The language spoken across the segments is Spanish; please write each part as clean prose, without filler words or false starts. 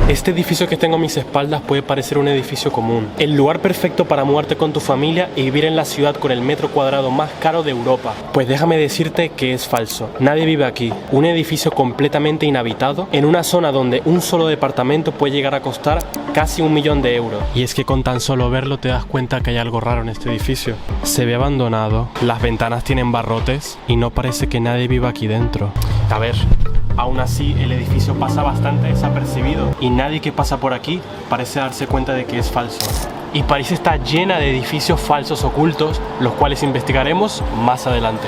Este edificio que tengo a mis espaldas puede parecer un edificio común. El lugar perfecto para mudarte con tu familia y vivir en la ciudad con el metro cuadrado más caro de Europa. Pues déjame decirte que es falso. Nadie vive aquí. Un edificio completamente inhabitado en una zona donde un solo departamento puede llegar a costar casi 1 millón de euros. Y es que con tan solo verlo te das cuenta que hay algo raro en este edificio. Se ve abandonado, las ventanas tienen barrotes y no parece que nadie viva aquí dentro. A ver, aún así el edificio pasa bastante desapercibido y nadie que pasa por aquí parece darse cuenta de que es falso. Y París está llena de edificios falsos ocultos, los cuales investigaremos más adelante.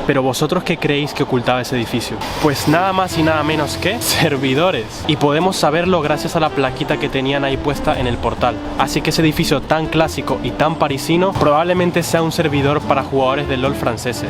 Pero vosotros, ¿qué creéis que ocultaba ese edificio? Pues nada más y nada menos que servidores. Y podemos saberlo gracias a la plaquita que tenían ahí puesta en el portal. Así que ese edificio tan clásico y tan parisino probablemente sea un servidor para jugadores de LoL franceses.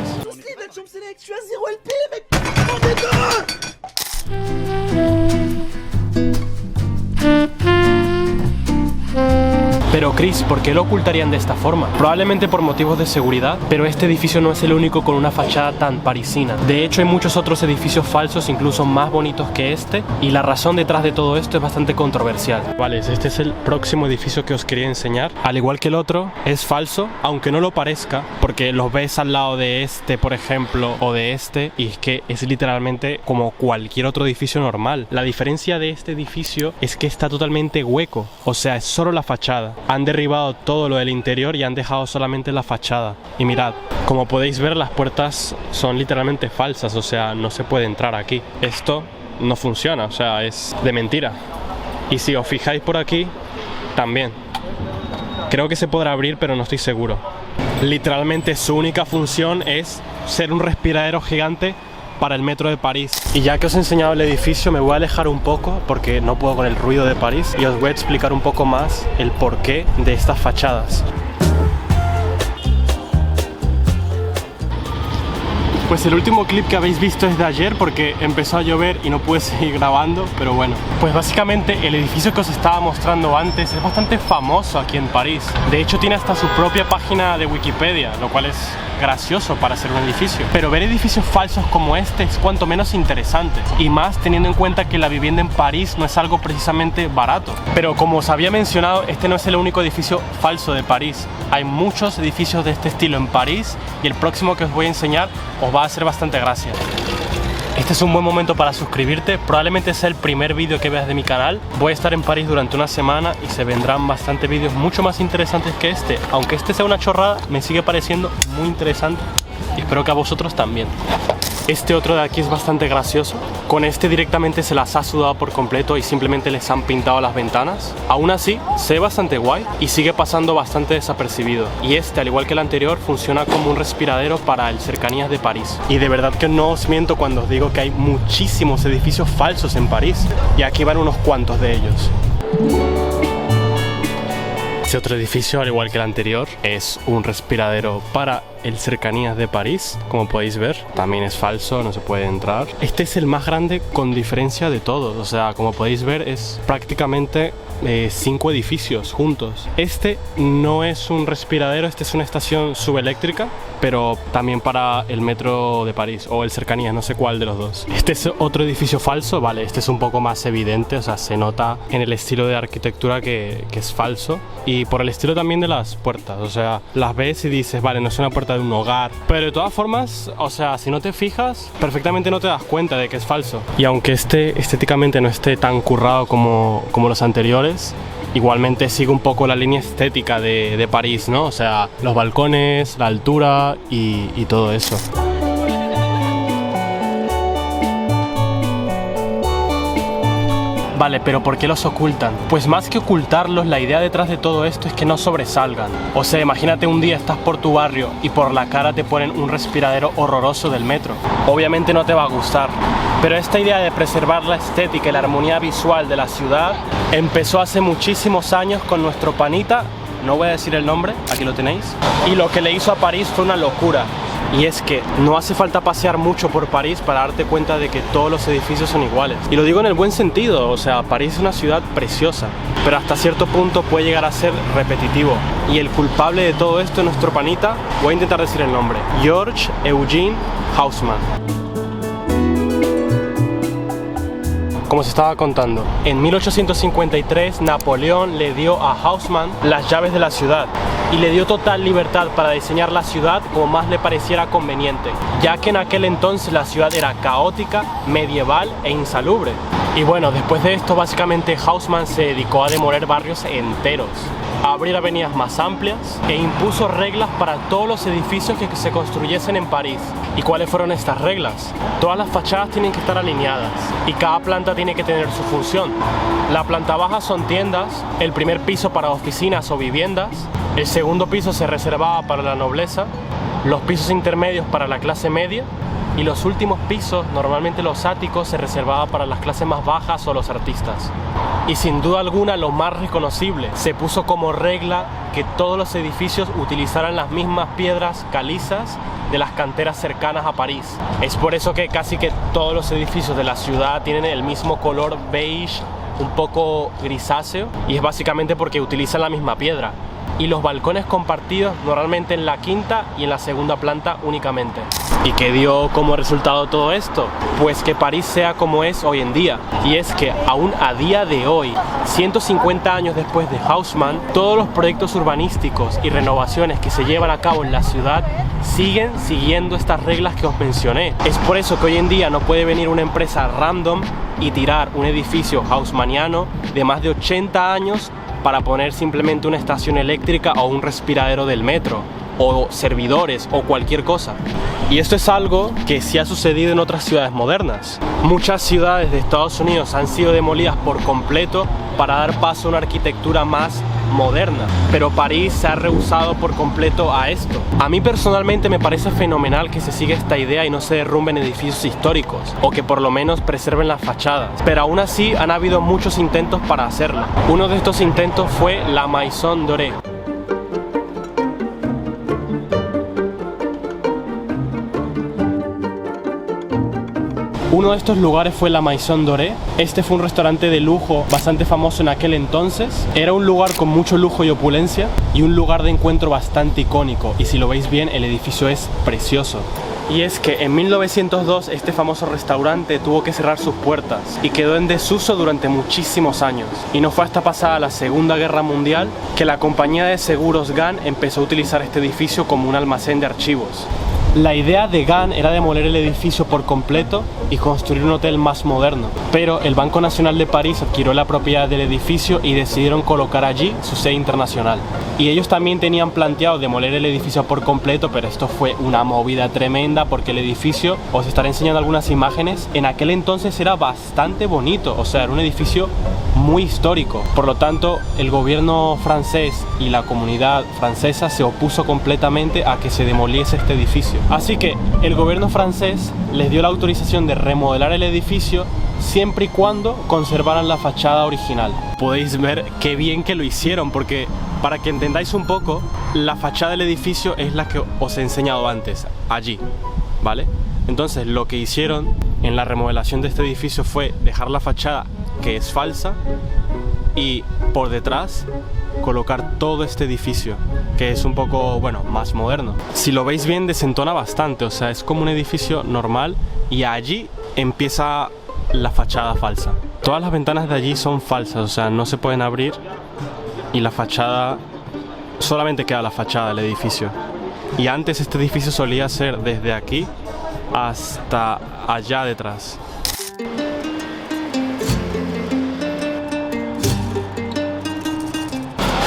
Pero Chris, ¿por qué lo ocultarían de esta forma? Probablemente por motivos de seguridad, pero este edificio no es el único con una fachada tan parisina. De hecho, hay muchos otros edificios falsos, incluso más bonitos que este, y la razón detrás de todo esto es bastante controversial. Vale, este es el próximo edificio que os quería enseñar. Al igual que el otro, es falso, aunque no lo parezca, porque los ves al lado de este, por ejemplo, o de este, y es que es literalmente como cualquier otro edificio normal. La diferencia de este edificio es que está totalmente hueco, o sea, es solo la fachada. Han derribado todo lo del interior y han dejado solamente la fachada. Y mirad, como podéis ver, las puertas son literalmente falsas, o sea, no se puede entrar aquí. Esto no funciona, o sea, es de mentira. Y si os fijáis por aquí, también. Creo que se podrá abrir, pero no estoy seguro. Literalmente su única función es ser un respiradero gigante para el metro de París. Y ya que os he enseñado el edificio, me voy a alejar un poco porque no puedo con el ruido de París y os voy a explicar un poco más el porqué de estas fachadas. Pues el último clip que habéis visto es de ayer porque empezó a llover y no pude seguir grabando, pero bueno. Pues básicamente el edificio que os estaba mostrando antes es bastante famoso aquí en París. De hecho tiene hasta su propia página de Wikipedia, lo cual es gracioso para ser un edificio. Pero ver edificios falsos como este es cuanto menos interesante, y más teniendo en cuenta que la vivienda en París no es algo precisamente barato. Pero como os había mencionado, este no es el único edificio falso de París. Hay muchos edificios de este estilo en París y el próximo que os voy a enseñar os va a hacer bastante gracia. Este es un buen momento para suscribirte, probablemente sea el primer vídeo que veas de mi canal. Voy a estar en París durante una semana y se vendrán bastantes vídeos mucho más interesantes que este. Aunque este sea una chorrada, me sigue pareciendo muy interesante y espero que a vosotros también. Este otro de aquí es bastante gracioso. Con este directamente se las ha sudado por completo y simplemente les han pintado las ventanas. Aún así, se ve bastante guay y sigue pasando bastante desapercibido. Y este, al igual que el anterior, funciona como un respiradero para el Cercanías de París. Y de verdad que no os miento cuando os digo que hay muchísimos edificios falsos en París. Y aquí van unos cuantos de ellos. Este otro edificio, al igual que el anterior, es un respiradero para el Cercanías de París. Como podéis ver, también es falso, no se puede entrar. Este es el más grande con diferencia de todos. O sea, como podéis ver, es prácticamente 5 edificios juntos. Este no es un respiradero, este es una estación subeléctrica, pero también para el metro de París o el Cercanías, no sé cuál de los dos. Este es otro edificio falso, vale, este es un poco más evidente, o sea, se nota en el estilo de arquitectura que es falso, y por el estilo también de las puertas, o sea, las ves y dices, vale, no es una puerta de un hogar, pero de todas formas, o sea, si no te fijas, perfectamente no te das cuenta de que es falso. Y aunque este estéticamente no esté tan currado como los anteriores, igualmente sigue un poco la línea estética de París, ¿no? O sea, los balcones, la altura y todo eso. Vale, pero ¿por qué los ocultan? Pues más que ocultarlos, la idea detrás de todo esto es que no sobresalgan. O sea, imagínate un día estás por tu barrio y por la cara te ponen un respiradero horroroso del metro. Obviamente no te va a gustar. Pero esta idea de preservar la estética y la armonía visual de la ciudad empezó hace muchísimos años con nuestro panita, no voy a decir el nombre, aquí lo tenéis, y lo que le hizo a París fue una locura. Y es que no hace falta pasear mucho por París para darte cuenta de que todos los edificios son iguales. Y lo digo en el buen sentido, o sea, París es una ciudad preciosa, pero hasta cierto punto puede llegar a ser repetitivo. Y el culpable de todo esto es nuestro panita, voy a intentar decir el nombre, George Eugene Haussmann. Como se estaba contando, en 1853 Napoleón le dio a Haussmann las llaves de la ciudad y le dio total libertad para diseñar la ciudad como más le pareciera conveniente, ya que en aquel entonces la ciudad era caótica, medieval e insalubre. Y bueno, después de esto básicamente Haussmann se dedicó a demoler barrios enteros, a abrir avenidas más amplias e impuso reglas para todos los edificios que se construyesen en París. ¿Y cuáles fueron estas reglas? Todas las fachadas tienen que estar alineadas y cada planta tiene que tener su función. La planta baja son tiendas, el primer piso para oficinas o viviendas, el segundo piso se reservaba para la nobleza, los pisos intermedios para la clase media y los últimos pisos, normalmente los áticos, se reservaba para las clases más bajas o los artistas. Y sin duda alguna lo más reconocible, se puso como regla que todos los edificios utilizaran las mismas piedras calizas de las canteras cercanas a París. Es por eso que casi que todos los edificios de la ciudad tienen el mismo color beige, un poco grisáceo, y es básicamente porque utilizan la misma piedra. Y los balcones compartidos normalmente en la quinta y en la segunda planta únicamente. ¿Y qué dio como resultado todo esto? Pues que París sea como es hoy en día. Y es que aún a día de hoy, 150 años después de Haussmann, todos los proyectos urbanísticos y renovaciones que se llevan a cabo en la ciudad siguen siguiendo estas reglas que os mencioné. Es por eso que hoy en día no puede venir una empresa random y tirar un edificio haussmanniano de más de 80 años para poner simplemente una estación eléctrica o un respiradero del metro, o servidores, o cualquier cosa. Y esto es algo que sí ha sucedido en otras ciudades modernas. Muchas ciudades de Estados Unidos han sido demolidas por completo para dar paso a una arquitectura más moderna, pero París se ha rehusado por completo a esto. A mí personalmente me parece fenomenal que se siga esta idea y no se derrumben edificios históricos, o que por lo menos preserven las fachadas, pero aún así han habido muchos intentos para hacerlo. Uno de estos intentos fue la Maison Dorée. Uno de estos lugares fue la Maison Dorée. Este fue un restaurante de lujo bastante famoso en aquel entonces. Era un lugar con mucho lujo y opulencia y un lugar de encuentro bastante icónico. Y si lo veis bien, el edificio es precioso. Y es que en 1902 este famoso restaurante tuvo que cerrar sus puertas y quedó en desuso durante muchísimos años. Y no fue hasta pasada la Segunda Guerra Mundial que la compañía de seguros Gant empezó a utilizar este edificio como un almacén de archivos. La idea de Gant era demoler el edificio por completo y construir un hotel más moderno, pero el Banco Nacional de París adquirió la propiedad del edificio y decidieron colocar allí su sede internacional. Y ellos también tenían planteado demoler el edificio por completo, pero esto fue una movida tremenda porque el edificio, os estaré enseñando algunas imágenes, en aquel entonces era bastante bonito, o sea, era un edificio muy histórico. Por lo tanto, el gobierno francés y la comunidad francesa se opuso completamente a que se demoliese este edificio. Así que el gobierno francés les dio la autorización de remodelar el edificio siempre y cuando conservaran la fachada original. Podéis ver qué bien que lo hicieron, porque para que entendáis un poco, la fachada del edificio es la que os he enseñado antes, allí, ¿vale? Entonces lo que hicieron en la remodelación de este edificio fue dejar la fachada que es falsa y por detrás colocar todo este edificio que es un poco, bueno, más moderno. Si lo veis bien, desentona bastante, o sea, es como un edificio normal y allí empieza la fachada falsa. Todas las ventanas de allí son falsas, o sea, no se pueden abrir y la fachada, solamente queda la fachada del edificio. Y antes este edificio solía ser desde aquí hasta allá detrás.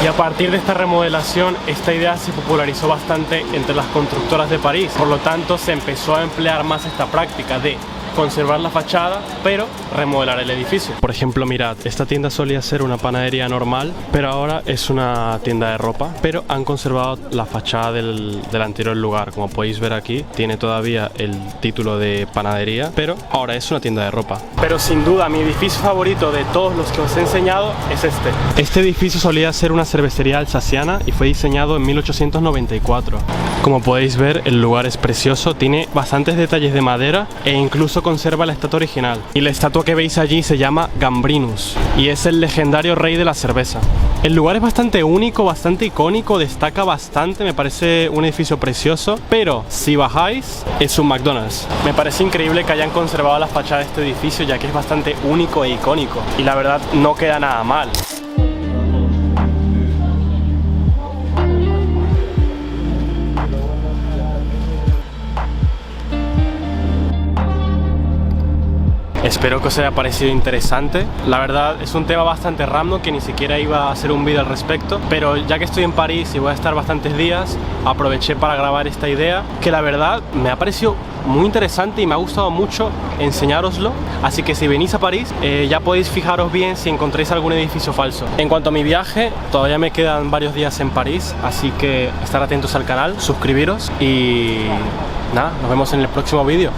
Y a partir de esta remodelación, esta idea se popularizó bastante entre las constructoras de París. Por lo tanto, se empezó a emplear más esta práctica de conservar la fachada, pero remodelar el edificio. Por ejemplo, mirad, esta tienda solía ser una panadería normal, pero ahora es una tienda de ropa, pero han conservado la fachada del anterior lugar. Como podéis ver aquí, tiene todavía el título de panadería, pero ahora es una tienda de ropa. Pero sin duda, mi edificio favorito de todos los que os he enseñado es este. Este edificio solía ser una cervecería alsaciana y fue diseñado en 1894. Como podéis ver, el lugar es precioso, tiene bastantes detalles de madera e incluso conserva la estatua original. Y la estatua que veis allí se llama Gambrinus y es el legendario rey de la cerveza. El lugar es bastante único, bastante icónico, destaca bastante, me parece un edificio precioso, pero si bajáis es un McDonald's. Me parece increíble que hayan conservado la fachada de este edificio, ya que es bastante único e icónico y la verdad no queda nada mal. Espero que os haya parecido interesante. La verdad es un tema bastante random que ni siquiera iba a hacer un vídeo al respecto, pero ya que estoy en París y voy a estar bastantes días, aproveché para grabar esta idea que la verdad me ha parecido muy interesante y me ha gustado mucho enseñároslo. Así que si venís a París ya podéis fijaros bien si encontráis algún edificio falso. En cuanto a mi viaje, todavía me quedan varios días en París, así que estar atentos al canal, suscribiros y nada, nos vemos en el próximo vídeo.